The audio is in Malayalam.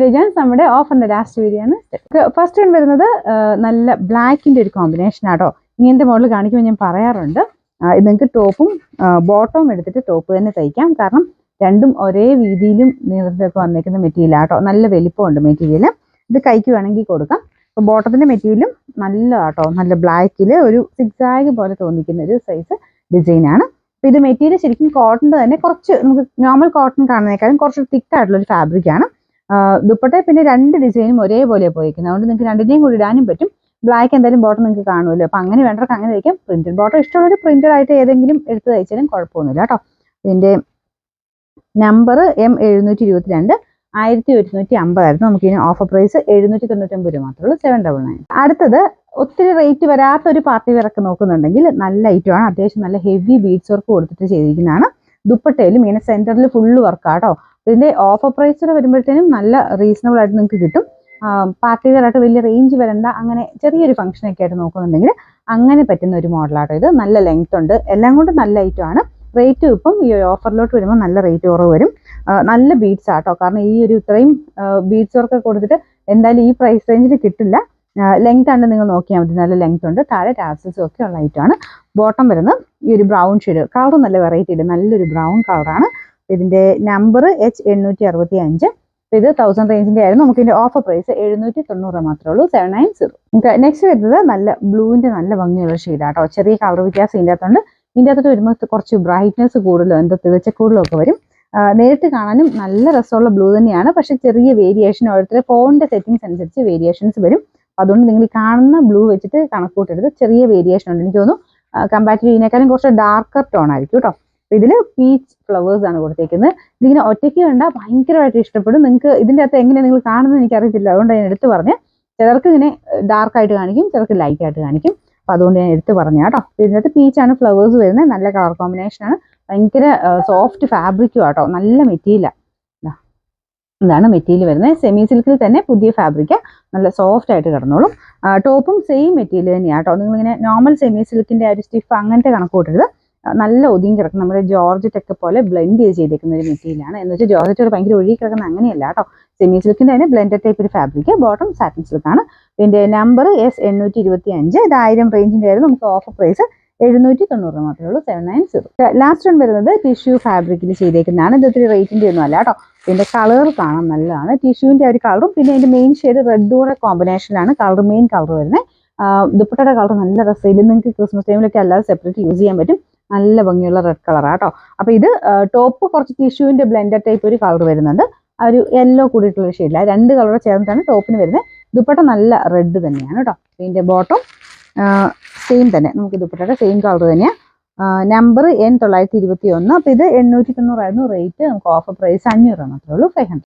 വീഡിയോ നമ്മുടെ ഓഫറിന്റെ ലാസ്റ്റ് വീഡിയോ ആണ്. ഫസ്റ്റ് വൺ വരുന്നത് നല്ല ബ്ലാക്കിന്റെ ഒരു കോമ്പിനേഷൻ ആട്ടോ. ഇങ്ങനത്തെ മോഡൽ കാണിക്കുമ്പോൾ ഞാൻ പറയാറുണ്ട്, ഇത് നിങ്ങൾക്ക് ടോപ്പും ബോട്ടവും എടുത്തിട്ട് ടോപ്പ് തന്നെ തയ്ക്കാം. കാരണം രണ്ടും ഒരേ രീതിയിലും നീളത്തിലൊക്കെ വന്നേക്കുന്ന മെറ്റീരിയൽ ആട്ടോ. നല്ല വലിപ്പമുണ്ട് മെറ്റീരിയൽ. ഇത് കൈക്ക് വേണമെങ്കിൽ കൊടുക്കാം. അപ്പോൾ ബോട്ടത്തിന്റെ മെറ്റീരിയലും നല്ല ആട്ടോ, നല്ല ബ്ലാക്കിൽ ഒരു സിക്സാഗ് പോലെ തോന്നിക്കുന്ന ഒരു സൈസ് ഡിസൈനാണ്. അപ്പോൾ ഇത് മെറ്റീരിയൽ ശരിക്കും കോട്ടൻ്റെ തന്നെ കുറച്ച് നമുക്ക് നോർമൽ കോട്ടൺ കാണുന്നതിനേക്കാളും കുറച്ച് തിക്കായിട്ടുള്ള ഒരു ഫാബ്രിക് ആണ്. ദുപ്പട്ട പിന്നെ രണ്ട് ഡിസൈനും ഒരേപോലെ പോയിരിക്കുന്നത്, അതുകൊണ്ട് നിങ്ങൾക്ക് രണ്ടിനെയും കൂടി ഇടാനും പറ്റും. ബ്ലാക്ക് എന്തായാലും ബോട്ടം നിങ്ങൾക്ക് കാണുമല്ലോ, അപ്പോൾ അങ്ങനെ വേണ്ടവർക്ക് അങ്ങനെ തയ്ക്കാം. പ്രിന്റഡ് ബോട്ടം ഇഷ്ടമുള്ളൊരു പ്രിന്റഡ് ആയിട്ട് ഏതെങ്കിലും എടുത്ത് തയ്ച്ചാലും കുഴപ്പമൊന്നുമില്ല കേട്ടോ. ഇതിൻ്റെ നമ്പർ M722 1150 നമുക്കിതിന് ഓഫർ പ്രൈസ് 799 രൂപ മാത്രമേ ഉള്ളൂ, 799. അടുത്തത് ഒത്തിരി റേറ്റ് വരാത്തൊരു പാർട്ടി വെയർ ഒക്കെ നോക്കുന്നുണ്ടെങ്കിൽ നല്ല ഐറ്റമാണ്. അത്യാവശ്യം നല്ല ഹെവി ബീഡ്സ് വർക്ക് കൊടുത്തിട്ട് ചെയ്തിരിക്കുന്നതാണ്. ദുപ്പട്ടയിലും ഇങ്ങനെ സെന്ററിൽ ഫുള്ള് വർക്കാട്ടോ. ഇതിന്റെ ഓഫർ പ്രൈസ് വരുമ്പോഴത്തേനും നല്ല റീസണബിൾ ആയിട്ട് നിങ്ങൾക്ക് കിട്ടും. പാർട്ടി വെയർ ആയിട്ട് വലിയ റേഞ്ച് വരണ്ട, അങ്ങനെ ചെറിയൊരു ഫംഗ്ഷനൊക്കെ ആയിട്ട് നോക്കുന്നുണ്ടെങ്കിൽ അങ്ങനെ പറ്റുന്ന ഒരു മോഡലാട്ടോ ഇത്. നല്ല ലെങ്ത് ഉണ്ട്, എല്ലാം കൊണ്ടും നല്ല ഐറ്റമാണ്. റേറ്റും ഇപ്പം ഈ ഓഫറിലോട്ട് വരുമ്പോൾ നല്ല റേറ്റ് കുറവ് വരും. നല്ല ബീഡ്സ് ആട്ടോ, കാരണം ഈ ഒരു ഇത്രയും ബീഡ്സ് വർക്ക് കൊടുത്തിട്ട് എന്തായാലും ഈ പ്രൈസ് റേഞ്ചിൽ കിട്ടില്ല. ലെങ്ത് ആണ് നിങ്ങൾ നോക്കിയാൽ മതി, നല്ല ലെങ്ത് ഉണ്ട്. താഴെ ടാസൽസും ഒക്കെ ഉള്ള ഐറ്റമാണ്. ബോട്ടം വരുന്നത് ഈ ഒരു ബ്രൗൺ ഷെയ്ഡ്, കളർ നല്ല വെറൈറ്റി ഉണ്ട്, നല്ലൊരു ബ്രൗൺ കളറാണ്. ഇതിന്റെ നമ്പർ H865. ഇത് 1000 റേഞ്ചിന്റെ ആയിരുന്നു. നമുക്ക് ഇതിന്റെ ഓഫർ പ്രൈസ് 790 മാത്രമേ ഉള്ളൂ, 790. നെക്സ്റ്റ് വരുന്നത് നല്ല ബ്ലൂവിന്റെ നല്ല ഭംഗിയുള്ള ഷെയ്ഡാട്ടോ. ചെറിയ കളർ വ്യത്യാസം ഇതിൻ്റെ അകത്തുണ്ട്. ഇതിൻ്റെ അകത്തോട്ട് വരുമ്പോൾ കുറച്ച് ബ്രൈറ്റ്നെസ് കൂടുതലോ എന്തോ തികച്ചക്കൂടുതലോ ഒക്കെ വരും. നേരിട്ട് കാണാനും നല്ല രസമുള്ള ബ്ലൂ തന്നെയാണ്, പക്ഷെ ചെറിയ വേരിയേഷൻ ഓരോരുത്തരുടെ ഫോണിന്റെ സെറ്റിംഗ്സ് അനുസരിച്ച് വേരിയേഷൻസ് വരും. അതുകൊണ്ട് നിങ്ങൾ ഈ കാണുന്ന ബ്ലൂ വെച്ചിട്ട് കണക്കൂട്ടെടുത്ത് ചെറിയ വേരിയേഷൻ ഉണ്ട്. എനിക്ക് തോന്നുന്നു കമ്പാരിറ്റീവ് ഇതിനേക്കാളും കുറച്ച് ഡാർക്കർ ടോൺ ആയിരിക്കും കേട്ടോ. ഇതിൽ പീച്ച് ഫ്ലവേഴ്സ് ആണ് കൊടുത്തേക്കുന്നത്. ഇതിങ്ങനെ ഒറ്റയ്ക്ക് കണ്ടാൽ ഭയങ്കരമായിട്ട് ഇഷ്ടപ്പെടും. നിങ്ങൾക്ക് ഇതിൻ്റെ അകത്ത് എങ്ങനെ നിങ്ങൾ കാണുന്നത് എനിക്കറിയത്തില്ല, അതുകൊണ്ട് ഞാൻ എടുത്ത് പറഞ്ഞ്. ചിലർക്ക് ഇങ്ങനെ ഡാർക്കായിട്ട് കാണിക്കും, ചിലർക്ക് ലൈറ്റ് ആയിട്ട് കാണിക്കും. അപ്പോൾ അതുകൊണ്ട് ഞാൻ എടുത്ത് പറഞ്ഞു കേട്ടോ. ഇതിനകത്ത് പീച്ചാണ് ഫ്ലവേഴ്സ് വരുന്നത്, നല്ല കളർ കോമ്പിനേഷനാണ്. ഭയങ്കര സോഫ്റ്റ് ഫാബ്രിക്കും ആട്ടോ, നല്ല മെറ്റീരിയലാണ്. ഇതാണ് മെറ്റീരിയൽ വരുന്നത്. സെമി സിൽക്കിൽ തന്നെ പുതിയ ഫാബ്രിക്, നല്ല സോഫ്റ്റ് ആയിട്ട് കിടന്നോളും. ടോപ്പും സെയിം മെറ്റീരിയൽ തന്നെയാണ് കേട്ടോ. നിങ്ങളിങ്ങനെ നോർമൽ സെമി സിൽക്കിൻ്റെ ആ ഒരു സ്റ്റിഫ് അങ്ങനത്തെ കണക്ക് കൂട്ടരുത്. നല്ല ഒതുങ്ങി കിടക്കും, നമ്മുടെ ജോർജറ്റ് ഒക്കെ പോലെ ബ്ലെൻഡ് ചെയ്തേക്കുന്ന ഒരു മെറ്റീരിയലാണ്. എന്ന് വെച്ചാൽ ജോർജറ്റ് ഭയങ്കര ഒഴുകി കിടക്കുന്ന അങ്ങനെയല്ല കേട്ടോ. സെമി സിൽക്കിൻ്റെ തന്നെ ബ്ലെൻഡഡ് ടൈപ്പ് ഒരു ഫാബ്രിക്. ബോട്ടം സാറ്റിൻ സിൽക്കാണ്. ഇതിൻ്റെ നമ്പർ S825. ഇത് 1000 റേഞ്ചിൻ്റെ ആയിരുന്നു. നമുക്ക് ഓഫർ പ്രൈസ് 790 മാത്രമേ ഉള്ളൂ, 790. ലാസ്റ്റ് വൺ വരുന്നത് ടിഷ്യൂ ഫാബ്രിക്കിൽ ചെയ്തേക്കുന്നതാണ്. ഇത് ഒത്തിരി റേറ്റിൻ്റെ ഒന്നും അല്ല കേട്ടോ. ഇതിൻ്റെ കളർ കാണാൻ നല്ലതാണ്, ടിഷ്യൂവിൻ്റെ ഒരു കളറും പിന്നെ ഇതിൻ്റെ മെയിൻ ഷെയ്ഡ് റെഡൂടെ കോമ്പിനേഷനിലാണ് കളർ, മെയിൻ കളർ വരുന്നത്. ദുപ്പട്ടയുടെ കളർ നല്ല രസം. ഇത് നിങ്ങൾക്ക് ക്രിസ്മസ് ടൈമിലൊക്കെ അല്ലാതെ സെപ്പറേറ്റ് യൂസ് ചെയ്യാൻ പറ്റും. നല്ല ഭംഗിയുള്ള റെഡ് കളറാട്ടോ. അപ്പോൾ ഇത് ടോപ്പ് കുറച്ച് ടിഷ്യൂവിൻ്റെ ബ്ലെൻഡഡ് ടൈപ്പ് ഒരു കളർ വരുന്നുണ്ട്, ആ ഒരു യെല്ലോ കൂടിയിട്ടുള്ള ഷെയ്ഡില്ല. രണ്ട് കളർ ചേർന്നിട്ടാണ് ടോപ്പിന് വരുന്നത്. ദുപ്പട്ട നല്ല റെഡ് തന്നെയാണ് കേട്ടോ. ഇതിൻ്റെ ബോട്ടം സെയിം തന്നെ, നമുക്ക് ദുപ്പട്ടയുടെ സെയിം കളർ തന്നെയാണ്. Number N921. അപ്പോൾ ഇത് 890 ആയിരുന്നു റേറ്റ്. നമുക്ക് ഓഫർ പ്രൈസ് 500 മാത്രമേ ഉള്ളൂ, 500.